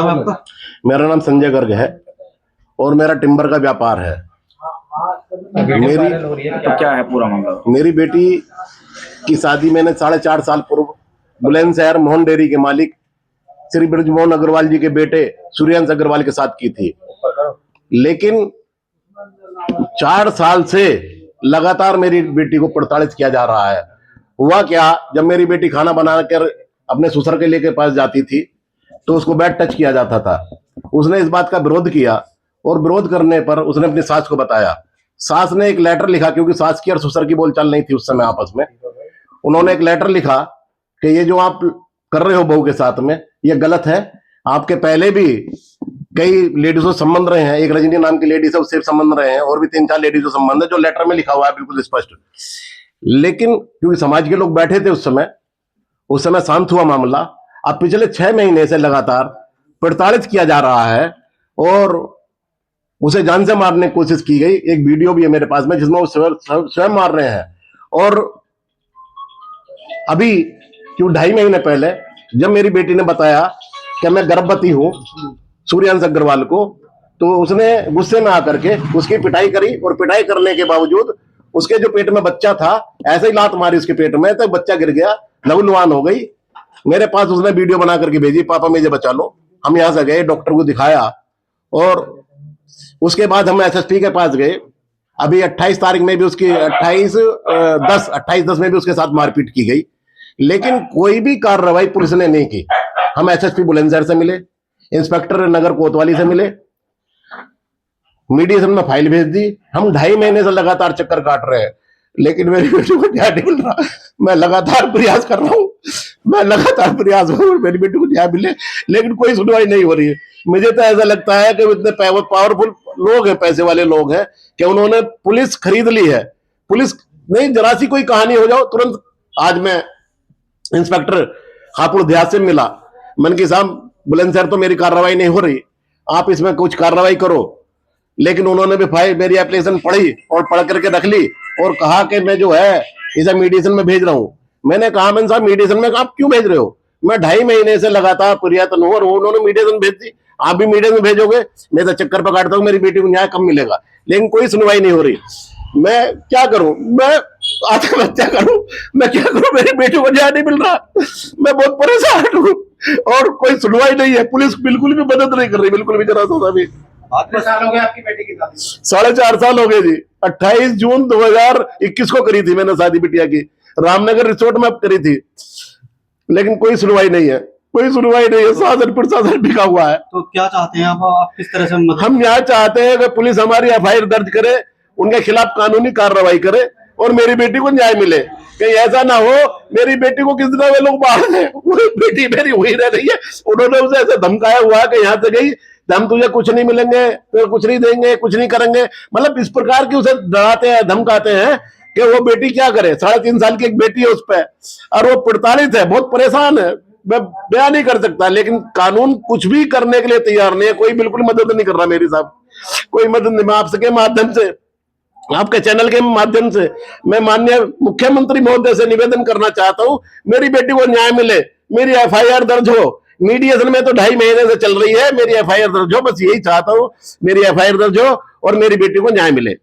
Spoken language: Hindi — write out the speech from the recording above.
नाम है आपका? मेरा नाम संजय गर्ग है और मेरा टिम्बर का व्यापार है। तो क्या है पूरा मामला? मेरी बेटी की शादी मैंने 4.5 साल पूर्व बुलंदशहर मोहन डेयरी के मालिक श्री ब्रजमोहन अग्रवाल जी के बेटे सूर्यांश अग्रवाल के साथ की थी, लेकिन 4 साल से लगातार मेरी बेटी को प्रताड़ित किया जा रहा है। हुआ क्या, जब मेरी बेटी खाना बनाकर अपने ससुर के लेके पास जाती थी तो उसको बैड टच किया जाता था। उसने इस बात का विरोध किया और विरोध करने पर उसने अपनी सास को बताया। सास ने एक लेटर लिखा, क्योंकि सास की और ससुर की बोलचाल नहीं थी उस समय आपस में। उन्होंने एक लेटर लिखा कि ये जो आप कर रहे हो बहू के साथ में ये गलत है। आपके पहले भी कई लेडीजों संबंध रहे हैं, एक रजनी नाम की लेडीज है उससे संबंध रहे हैं, और भी 3-4 लेडीजों संबंध है, जो लेटर में लिखा हुआ है बिल्कुल स्पष्ट। लेकिन क्योंकि समाज के लोग बैठे थे उस समय शांत हुआ मामला। अब पिछले 6 महीने से लगातार प्रताड़ित किया जा रहा है और उसे जान से मारने की कोशिश की गई। एक वीडियो भी है मेरे पास में जिसमें वो स्वयं मार रहे हैं। और अभी क्यों 2.5 महीने पहले जब मेरी बेटी ने बताया कि मैं गर्भवती हूं सूर्यांश अग्रवाल को, तो उसने गुस्से में आकर के उसकी पिटाई करी, और पिटाई करने के बावजूद उसके जो पेट में बच्चा था ऐसे ही लात मारी उसके पेट में, तो बच्चा गिर गया, लहूलुहान हो गई। मेरे पास उसने वीडियो बना करके भेजी, पापा मुझे बचा लो। हम यहां से गए, डॉक्टर को दिखाया और उसके बाद हम एसएसपी के पास गए। अभी 28 तारीख में भी उसकी 28/10 में भी उसके साथ मारपीट की गई, लेकिन कोई भी कार्रवाई पुलिस ने नहीं की। हम एसएसपी बुलंदशहर से मिले, इंस्पेक्टर नगर कोतवाली से मिले, मीडिएशन में फाइल भेज दी। हम 2.5 महीने से लगातार चक्कर काट रहे हैं, लेकिन मेरी बेटी को न्याय नहीं मिल रहा। मैं लगातार प्रयास कर रहा हूँ, मेरी बेटी को न्याय मिले, लेकिन कोई सुनवाई नहीं हो रही है। मुझे तो ऐसा लगता है कि इतने पावरफुल लोग हैं, पैसे वाले लोग हैं, कि उन्होंने पुलिस खरीद ली है। पुलिस नहीं, जरा सी कोई कहानी हो जाओ तुरंत। आज मैं इंस्पेक्टर हापुड़ देहात से मिला, मन की साहब बुलंदशहर तो मेरी कार्रवाई नहीं हो रही, आप इसमें कुछ कार्रवाई करो। लेकिन उन्होंने भी फाइल मेरी एप्लीकेशन पढ़ी और पढ़ करके रख ली और कहा कि मैं जो है इसे मीडिएशन में भेज रहा हूं। मैंने कहा मैं साहब मीडिएशन में आप क्यों भेज रहे हो? मैं 2.5 महीने से लगातार प्रयत्न हूं और उन्होंने मीडिएशन भेज दी। आप भी मीडिएशन भेजोगे? मैं तो चक्कर पकाटता हूँ, मेरी बेटी को न्याय कब मिलेगा? लेकिन कोई सुनवाई नहीं हो रही। मैं क्या करूं? मैं आत्महत्या करूं? मैं क्या करूं? मेरी बेटी को न्याय नहीं मिल रहा, मैं बहुत परेशान हूं और कोई सुनवाई नहीं है। पुलिस बिल्कुल भी मदद नहीं कर रही, बिल्कुल भी, जरा सा भी। कितने साल हो गए आपकी बेटी की शादी? 4.5 साल हो गए जी। 28 जून 2021 को करी थी मैंने शादी बिटिया की, रामनगर रिसोर्ट में करी थी, लेकिन कोई सुनवाई नहीं है, कोई सुनवाई नहीं है। शासन प्रशासन बिका हुआ है। तो क्या चाहते हैं आप किस तरह से मदद? हम यहाँ चाहते हैं कि पुलिस हमारी एफआईआर दर्ज करे, उनके खिलाफ कानूनी कार्रवाई करे और मेरी बेटी को न्याय मिले। कहीं ऐसा ना हो मेरी बेटी को किसी तरह वे लोग बाहर दें। बेटी मेरी हुई रह रही है, उन्होंने उसे ऐसे धमकाया हुआ है कि यहाँ से गई हम तुझे कुछ नहीं मिलेंगे, तो कुछ नहीं देंगे, कुछ नहीं करेंगे। मतलब इस प्रकार की उसे डराते हैं, धमकाते हैं कि वो बेटी क्या करे। 3.5 साल की एक बेटी है उस पर, और वो प्रताड़ित है, बहुत परेशान है। मैं बयान नहीं कर सकता, लेकिन कानून कुछ भी करने के लिए तैयार नहीं है। कोई बिल्कुल मदद नहीं कर रहा मेरी साहब, कोई मदद नहीं। मैं आपके माध्यम से, आपके चैनल के माध्यम से मैं माननीय मुख्यमंत्री महोदय से निवेदन करना चाहता हूं, मेरी बेटी को न्याय मिले, मेरी एफआईआर दर्ज हो। मीडिएशन में तो 2.5 महीने से चल रही है, मेरी एफआईआर दर्ज हो, बस यही चाहता हूं, मेरी एफआईआर दर्ज हो और मेरी बेटी को न्याय मिले।